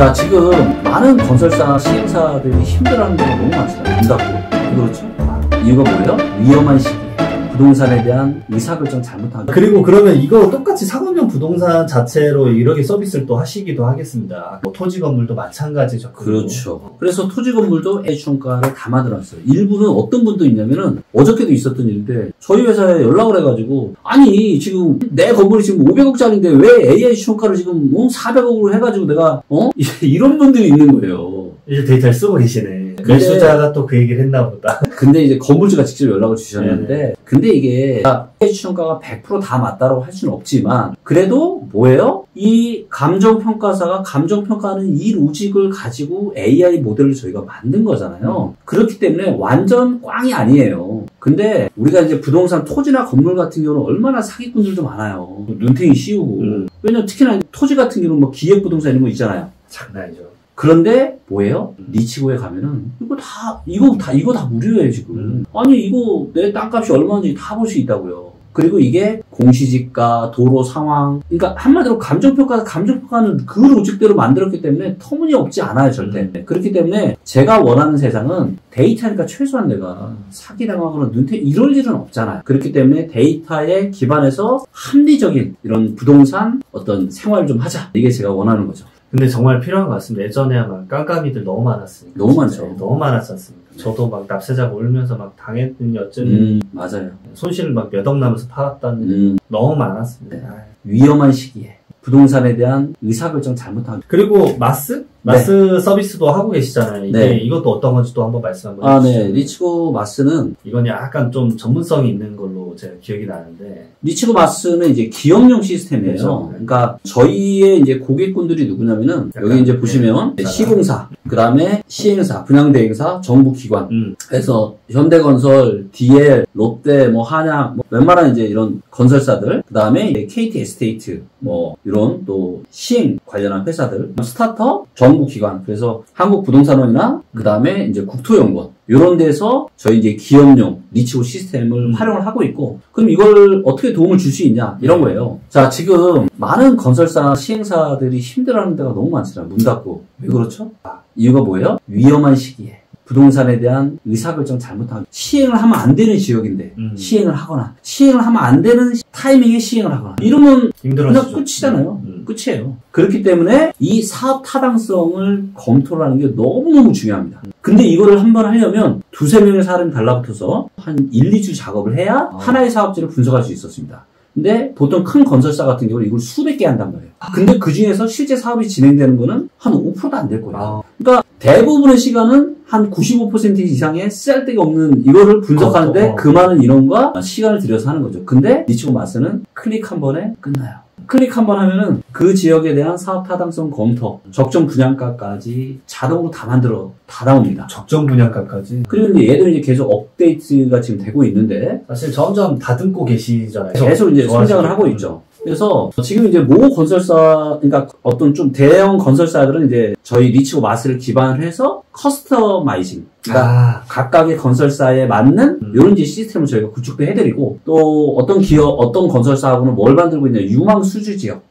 자, 지금 많은 건설사, 시행사들이 힘들어하는 데가 너무 많잖아요. 문 닫고. 그렇죠? 이유가 뭐예요? 위험한 시기에 부동산에 대한 의사결정 잘못한 거. 그리고 그러면 이거 똑같이 상업용 부동산 자체로 이렇게 서비스를 또 하시기도 하겠습니다. 뭐 토지 건물도 마찬가지죠. 그렇죠. 그래서 토지 건물도 AH원가를 다 만들어놨어요. 일부는 어떤 분도 있냐면은 어저께도 있었던 일인데 저희 회사에 연락을 해가지고 아니 지금 내 건물이 지금 500억짜리인데 왜 AH원가를 지금 400억으로 해가지고 내가 이런 분들이 있는 거예요. 이제 데이터를 쓰고 계시네. 매수자가 또 그 얘기를 했나 보다. 근데 이제 건물주가 직접 연락을 주셨는데 근데 이게 AH원가가 100% 다 맞다라고 할 수는 없지만 그래도 뭐예요? 이 감정평가사가 감정평가하는 이 로직을 가지고 AI 모델을 저희가 만든 거잖아요. 그렇기 때문에 완전 꽝이 아니에요. 근데 우리가 이제 부동산 토지나 건물 같은 경우는 얼마나 사기꾼들도 많아요. 눈탱이 씌우고. 왜냐면 특히나 토지 같은 경우는 뭐 기획부동산 이런 거 있잖아요. 장난이죠. 그런데 뭐예요? 리치고에 가면은 이거 다 무료예요 지금. 아니 이거 내 땅값이 얼마인지 다 볼 수 있다고요. 그리고 이게 공시지가, 도로 상황, 그러니까 한마디로 감정평가는 그 로직대로 만들었기 때문에 터무니없지 않아요 절대. 그렇기 때문에 제가 원하는 세상은 데이터니까 최소한 내가 사기당하거나 눈탱이 이럴 일은 없잖아요. 그렇기 때문에 데이터에 기반해서 합리적인 이런 부동산 어떤 생활을 좀 하자. 이게 제가 원하는 거죠. 근데 정말 필요한 것 같습니다. 예전에 막 깜깜이들 너무 많았으니까. 너무 많죠. 너무 많았지 않습니까? 네. 저도 막 납세자가 울면서 막 당했더니 어쩌니. 맞아요. 손실 막 몇 억 나면서 팔았다는 너무 많았습니다. 네. 위험한 시기에 부동산에 대한 의사결정 잘못한. 그리고 마스 서비스도 하고 계시잖아요. 이것도 어떤 건지 또 한번 말씀 한번 해주시죠. 네. 리치고 마스는 이건 약간 좀 전문성이 있는 걸로 제가 기억이 나는데. 리치고 마스는 이제 기업용 시스템이에요. 그렇죠. 그러니까 저희의 이제 고객분들이 누구냐면은 여기 이제 보시면 시공사, 그 다음에 시행사, 분양대행사, 정부기관. 그래서 현대건설, DL, 롯데, 뭐 한양, 뭐 웬만한 이제 이런 건설사들, 그 다음에 KT 에스테이트, 뭐 이런 또 시행 관련한 회사들, 스타트업, 정부기관, 그래서 한국부동산원이나 그 다음에 이제 국토연구원 이런 데서 저희 이제 기업용 리치고 시스템을 활용을 하고 있고, 그럼 이걸 어떻게 도움을 줄 수 있냐 이런 거예요. 자, 지금 많은 건설사 시행사들이 힘들어하는 데가 너무 많잖아요. 문 닫고. 왜 그렇죠? 이유가 뭐예요? 위험한 시기에 부동산에 대한 의사결정 잘못하고 시행을 하면 안 되는 지역인데 시행을 하거나 시행을 하면 안 되는 타이밍에 시행을 하거나 이러면 그냥 끝이잖아요. 끝이에요. 그렇기 때문에 이 사업 타당성을 검토를 하는 게 너무너무 중요합니다. 근데 이거를 한번 하려면 두세 명의 사람이 달라붙어서 한 1, 2주 작업을 해야 하나의 사업지를 분석할 수 있었습니다. 근데 보통 큰 건설사 같은 경우는 이걸 수백 개 한단 말이에요. 근데 그 중에서 실제 사업이 진행되는 거는 한 5%도 안 될 거예요. 그러니까 대부분의 시간은 한 95% 이상의 쓸데가 없는 이거를 분석하는데 그 많은 인원과 시간을 들여서 하는 거죠. 근데 리치고 마스는 클릭 한 번에 끝나요. 클릭 한 번 하면은 그 지역에 대한 사업 타당성 검토, 적정 분양가까지 자동으로 다 나옵니다. 적정 분양가까지. 그리고 이제 얘도 이제 계속 업데이트가 지금 되고 있는데 사실 점점 다듬고 계시잖아요. 계속 이제 성장을 하고 있죠. 그래서 지금 이제 모 건설사, 그러니까 어떤 좀 대형 건설사들은 이제 저희 리치고 마스를 기반을 해서 커스터마이징, 그러니까 각각의 건설사에 맞는 이런 이제 시스템을 저희가 구축도 해드리고, 또 어떤 기업, 어떤 건설사하고는 뭘 만들고 있냐, 유망 수주 지역.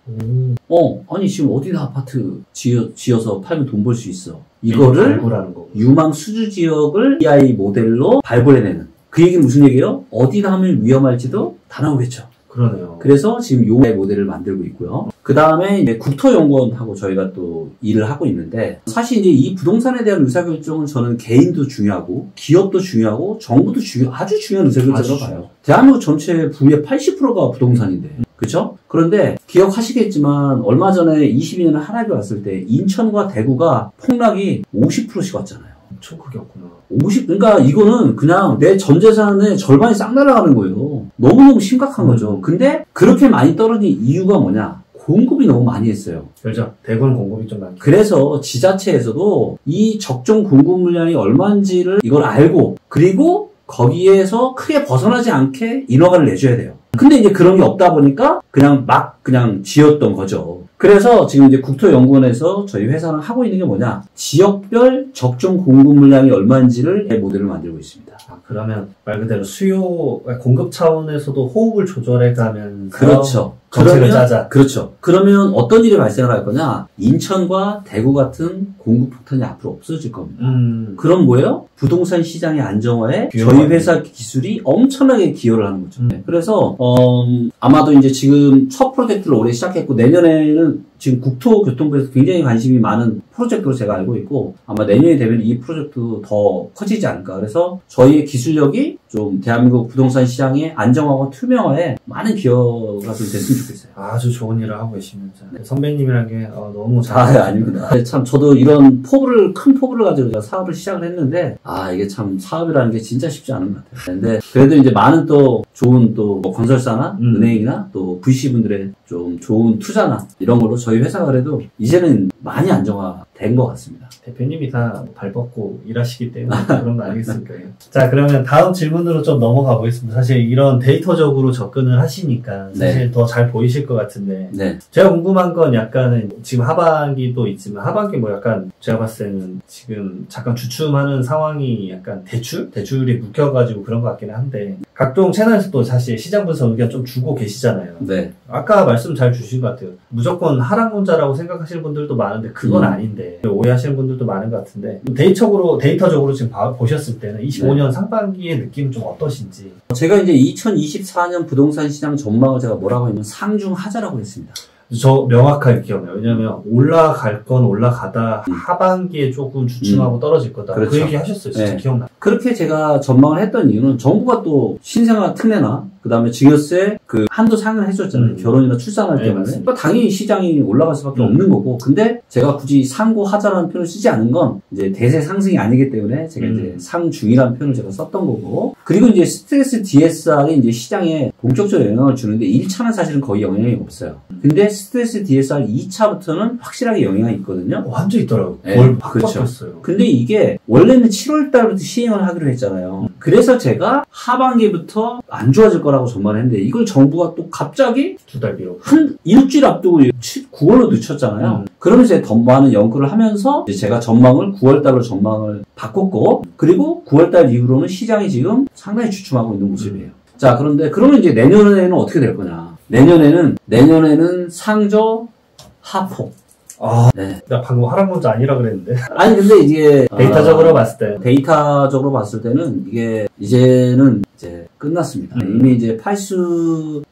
아니 지금 어디다 아파트 지어서 팔면 돈 벌 수 있어. 이거를 발굴하는 거고. 유망 수주 지역을 AI 모델로 발굴해내는. 그 얘기는 무슨 얘기예요? 어디다 하면 위험할지도 다 나오겠죠. 그러네요. 그래서 지금 요 모델을 만들고 있고요. 그 다음에 이제 국토연구원하고 저희가 또 일을 하고 있는데, 사실 이제 이 부동산에 대한 의사결정은 저는 개인도 중요하고, 기업도 중요하고, 정부도 아주 중요한 의사결정이라고 봐요. 대한민국 전체 부의 80%가 부동산인데. 그쵸? 그런데 기억하시겠지만 얼마 전에 22년에 하락이 왔을 때 인천과 대구가 폭락이 50%씩 왔잖아요. 엄청 크게 왔구나. 그러니까 이거는 그냥 내 전 재산의 절반이 싹 날아가는 거예요. 너무너무 심각한 거죠. 근데 그렇게 많이 떨어진 이유가 뭐냐? 공급이 너무 많이 했어요. 그렇죠. 대구는 공급이 좀 많죠. 그래서 지자체에서도 이 적정 공급 물량이 얼마인지를 이걸 알고, 그리고 거기에서 크게 벗어나지 않게 인허가를 내줘야 돼요. 근데 이제 그런 게 없다 보니까 그냥 지었던 거죠. 그래서 지금 이제 국토연구원에서 저희 회사는 하고 있는 게 뭐냐, 지역별 적정 공급 물량이 얼마인지를 모델을 만들고 있습니다. 그러면 말 그대로 공급 차원에서도 호흡을 조절해 가면서 그렇죠. 정책을 짜자. 그렇죠. 그러면 어떤 일이 발생을 할 거냐? 인천과 대구 같은 공급폭탄이 앞으로 없어질 겁니다. 그럼 뭐예요? 부동산 시장의 안정화에 저희 회사 기술이 엄청나게 기여를 하는 거죠. 그래서 아마도 이제 지금 첫 프로젝트를 올해 시작했고 내년에는 지금 국토교통부에서 굉장히 관심이 많은 프로젝트로 제가 알고 있고 아마 내년이 되면 이 프로젝트도 더 커지지 않을까. 그래서 저희의 기술력이 좀 대한민국 부동산 시장의 안정화와 투명화에 많은 기여가 좀 됐으면 좋겠어요. 아주 좋은 일을 하고 계십니다. 네. 선배님이란 게 너무 아닙니다. 참 저도 이런 큰 포부를 가지고 제가 사업을 시작을 했는데 이게 참 사업이라는 게 진짜 쉽지 않은 것 같아요. 근데 그래도 이제 많은 또 좋은 또 뭐 건설사나 은행이나 또 VC분들의 좀 좋은 투자나 이런 걸로 저희 회사가 그래도 이제는 많이 안정화된 것 같습니다. 대표님이 다 발 뻗고 일하시기 때문에 그런 거 아니겠습니까? 자, 그러면 다음 질문으로 좀 넘어가 보겠습니다. 사실 이런 데이터적으로 접근을 하시니까 사실 더 잘 보이실 것 같은데 제가 궁금한 건 약간은 지금 하반기도 있지만 하반기 뭐 약간 제가 봤을 때는 지금 잠깐 주춤하는 상황이 약간 대출이 묶여가지고 그런 것 같기는 한데 각종 채널에서도 사실 시장 분석 의견 좀 주고 계시잖아요. 네. 아까 말씀 잘 주신 것 같아요. 무조건 하락론자라고 생각하시는 분들도 많은데 그건 아닌데 오해하시는 분들도 많은 것 같은데 데이터적으로 지금 보셨을 때는 25년 상반기의 느낌은 좀 어떠신지. 제가 이제 2024년 부동산 시장 전망을 제가 뭐라고 했냐면 상중하자라고 했습니다. 저 명확하게 기억나요. 왜냐면 올라갈 건 올라가다 하반기에 조금 주춤하고 떨어질 거다. 그렇죠. 그 얘기 하셨어요. 진짜 기억나요. 그렇게 제가 전망을 했던 이유는 정부가 또 신생아 특례나 그다음에 증여세 그 한도 상향을 해줬잖아요. 결혼이나 출산할 때문에. 그러니까 당연히 시장이 올라갈 수밖에 없는 거고. 근데 제가 굳이 상고하자라는 표현을 쓰지 않은 건 이제 대세 상승이 아니기 때문에 제가 이제 상중이라는 표현을 제가 썼던 거고. 그리고 이제 스트레스 DSR이 이제 시장에 본격적으로 영향을 주는데 1차는 사실은 거의 영향이 없어요. 근데 스트레스 DSR 2차부터는 확실하게 영향이 있거든요. 완전 있더라고요. 네, 그렇죠. 근데 이게 원래는 7월 달부터 시행을 하기로 했잖아요. 그래서 제가 하반기부터 안 좋아질 거라고 전망을 했는데 이걸 정부가 또 갑자기 2달 미뤄 한 일주일 앞두고 9월로 늦췄잖아요. 그러면서 이제 더 많은 연구를 하면서 이제 제가 전망을 9월 달로 전망을 바꿨고 그리고 9월 달 이후로는 시장이 지금 상당히 주춤하고 있는 모습이에요. 자, 그러면 이제 내년에는 어떻게 될 거냐? 내년에는 상저 하폭. 네. 나 방금 하락론자 아니라 그랬는데. 아니, 근데 이게. 데이터적으로 봤을 때는 이게, 이제는 이제 끝났습니다. 이미 이제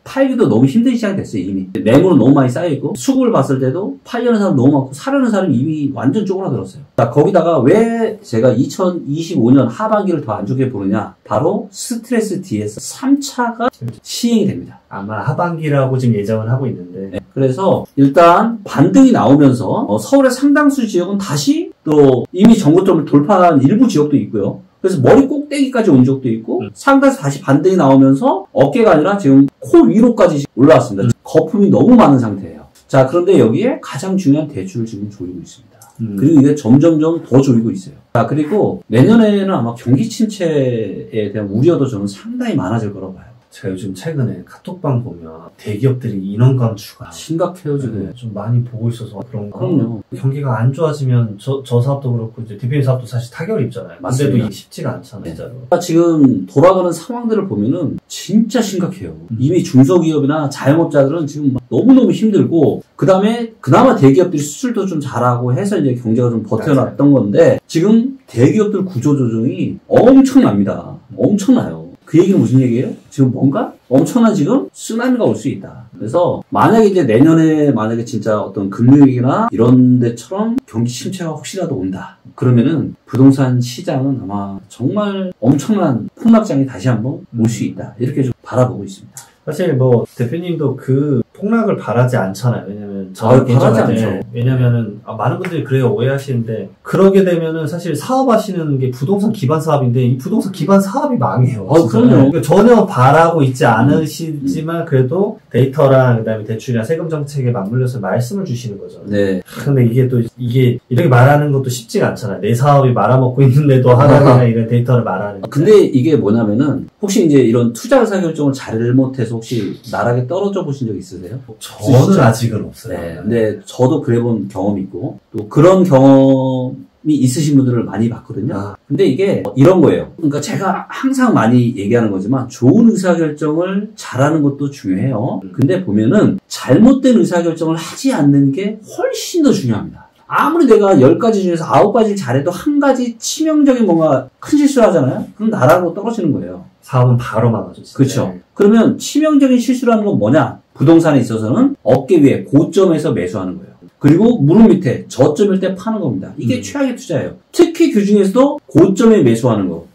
팔기도 너무 힘든 시장이 됐어요, 이미. 매물은 너무 많이 쌓여있고, 수급을 봤을 때도 팔려는 사람 너무 많고, 사려는 사람이 이미 완전 쪼그라들었어요. 자, 거기다가 왜 제가 2025년 하반기를 더 안 좋게 보느냐? 바로 스트레스 DS 3차가 시행이 됩니다. 아마 하반기라고 지금 예정을 하고 있는데. 네, 그래서 일단 반등이 나오면서 서울의 상당수 지역은 다시 또 이미 정고점을 돌파한 일부 지역도 있고요. 그래서 머리 꼭대기까지 온 적도 있고 상단에서 다시 반등이 나오면서 어깨가 아니라 지금 코 위로까지 올라왔습니다. 거품이 너무 많은 상태예요. 자, 그런데 여기에 가장 중요한 대출을 지금 조이고 있습니다. 그리고 이게 점점점 더 조이고 있어요. 자, 그리고 내년에는 아마 경기 침체에 대한 우려도 저는 상당히 많아질 거라고 봐요. 제가 요즘 최근에 카톡방 보면 대기업들이 인원 감축가 심각해요, 지금. 네, 좀 많이 보고 있어서 그런 거. 그럼요. 경기가 안 좋아지면 저 사업도 그렇고 이제 대표님 사업도 사실 타결이 입잖아요. 맞습니다. 근데도 이게 쉽지가 않잖아요, 네. 진짜로. 지금 돌아가는 상황들을 보면은 진짜 심각해요. 이미 중소기업이나 자영업자들은 지금 막 너무너무 힘들고 그다음에 그나마 대기업들이 수출도 좀 잘하고 해서 이제 경제가 좀 버텨놨던 건데 지금 대기업들 구조조정이 엄청납니다. 엄청나요. 그 얘기는 무슨 얘기예요? 지금 뭔가 엄청난 지금 쓰나미가 올 수 있다. 그래서 만약에 이제 내년에 만약에 진짜 어떤 금융위기나 이런 데처럼 경기 침체가 혹시라도 온다. 그러면은 부동산 시장은 아마 정말 엄청난 폭락장이 다시 한번 올 수 있다. 이렇게 좀 바라보고 있습니다. 사실 뭐 대표님도 그 폭락을 바라지 않잖아요. 왜냐면 바라지 않죠. 왜냐면은 많은 분들이 그래요 오해하시는데 그러게 되면은 사실 사업하시는 게 부동산 기반 사업인데 이 부동산 기반 사업이 망해요. 그럼요. 그러니까 전혀 바라고 있지 않으시지만 그래도 데이터랑 그다음에 대출이랑 세금 정책에 맞물려서 말씀을 주시는 거죠. 네. 근데 이게 이렇게 말하는 것도 쉽지가 않잖아요. 내 사업이 말아먹고 있는데도 하나하나 이런 데이터를 말하는. 근데 이게 뭐냐면은 혹시 이제 이런 투자 의사 결정을 잘못해서 혹시 나락에 떨어져 보신 적 있으세요? 저는 아직은 없어요. 네. 근데 저도 그래 본 경험이 있고 또 그런 경험이 있으신 분들을 많이 봤거든요. 근데 이게 이런 거예요. 그러니까 제가 항상 많이 얘기하는 거지만 좋은 의사결정을 잘하는 것도 중요해요. 근데 보면은 잘못된 의사결정을 하지 않는 게 훨씬 더 중요합니다. 아무리 내가 10가지 중에서 9가지를 잘해도 한 가지 치명적인 뭔가 큰 실수를 하잖아요? 그럼 나라고 떨어지는 거예요. 사업은 바로 망하죠. 그렇죠. 그러면 치명적인 실수라는 건 뭐냐? 부동산에 있어서는 어깨 위에 고점에서 매수하는 거예요. 그리고 무릎 밑에 저점일 때 파는 겁니다. 이게 최악의 투자예요. 특히 그 중에서도 고점에 매수하는 거.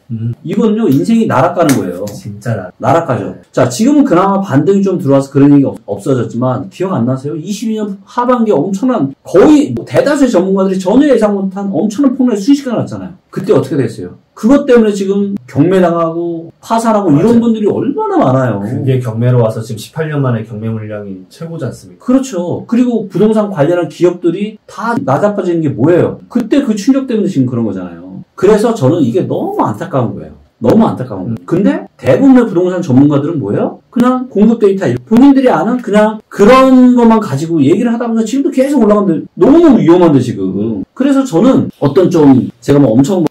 이건요, 인생이 날아가는 거예요. 진짜 날아가죠. 자, 지금은 그나마 반등이 좀 들어와서 그런 얘기가 없어졌지만, 기억 안 나세요? 22년 하반기에 엄청난, 거의 대다수의 전문가들이 전혀 예상 못한 엄청난 폭락이 순식간에 났잖아요. 그때 어떻게 됐어요? 그것 때문에 지금 경매당하고 파산하고 맞아요. 이런 분들이 얼마나 많아요. 그게 경매로 와서 지금 18년 만에 경매 물량이 최고지 않습니까? 그렇죠. 그리고 부동산 관련한 기업들이 다 나자빠지는 게 뭐예요? 그때 그 충격 때문에 지금 그런 거잖아요. 그래서 저는 이게 너무 안타까운 거예요. 너무 안타까운 거예요. 근데 대부분의 부동산 전문가들은 뭐예요? 그냥 공급 데이터, 본인들이 아는 그냥 그런 것만 가지고 얘기를 하다 보니까 지금도 계속 올라가는데 너무 위험한데 지금. 그래서 저는 어떤 좀 제가 뭐 엄청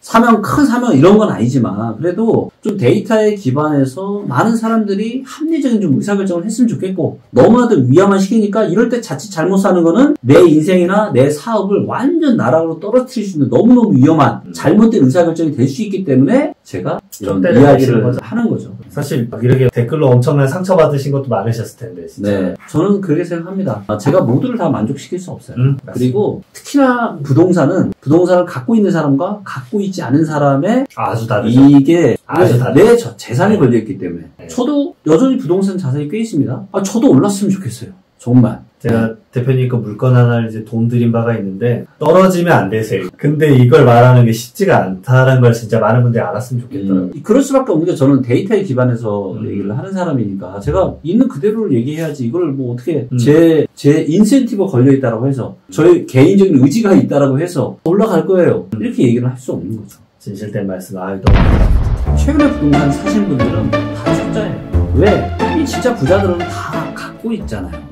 큰 사명 이런 건 아니지만 그래도 좀 데이터에 기반해서 많은 사람들이 합리적인 좀 의사결정을 했으면 좋겠고 너무나도 위험한 시기니까 이럴 때 자칫 잘못 사는 거는 내 인생이나 내 사업을 완전 나락으로 떨어뜨릴 수 있는 너무너무 위험한 잘못된 의사결정이 될 수 있기 때문에 제가 이런 이야기를 하는 거죠. 사실 이렇게 댓글로 엄청난 상처받으신 것도 많으셨을 텐데 진짜. 네, 저는 그렇게 생각합니다. 제가 모두를 다 만족시킬 수 없어요. 그리고 특히나 부동산을 갖고 있는 사람과 갖고 있지 않은 사람의 아주 다르죠. 이게 내 재산이 걸려있기 때문에 네. 저도 여전히 부동산 자산이 꽤 있습니다. 저도 올랐으면 좋겠어요. 정말. 제가 대표님 그 물건 하나를 이제 돈 들인 바가 있는데 떨어지면 안 되세요. 근데 이걸 말하는 게 쉽지가 않다는 걸 진짜 많은 분들이 알았으면 좋겠더라고요. 그럴 수밖에 없는 게 저는 데이터에 기반해서 얘기를 하는 사람이니까 제가 있는 그대로를 얘기해야지 이걸 뭐 어떻게 제 인센티브가 걸려있다라고 해서 저의 개인적인 의지가 있다라고 해서 올라갈 거예요. 이렇게 얘기를 할 수 없는 거죠. 진실된 말씀 너무 최근에 부동산 사신 분들은 다 적자예요. 왜? 이 진짜 부자들은 다 갖고 있잖아요.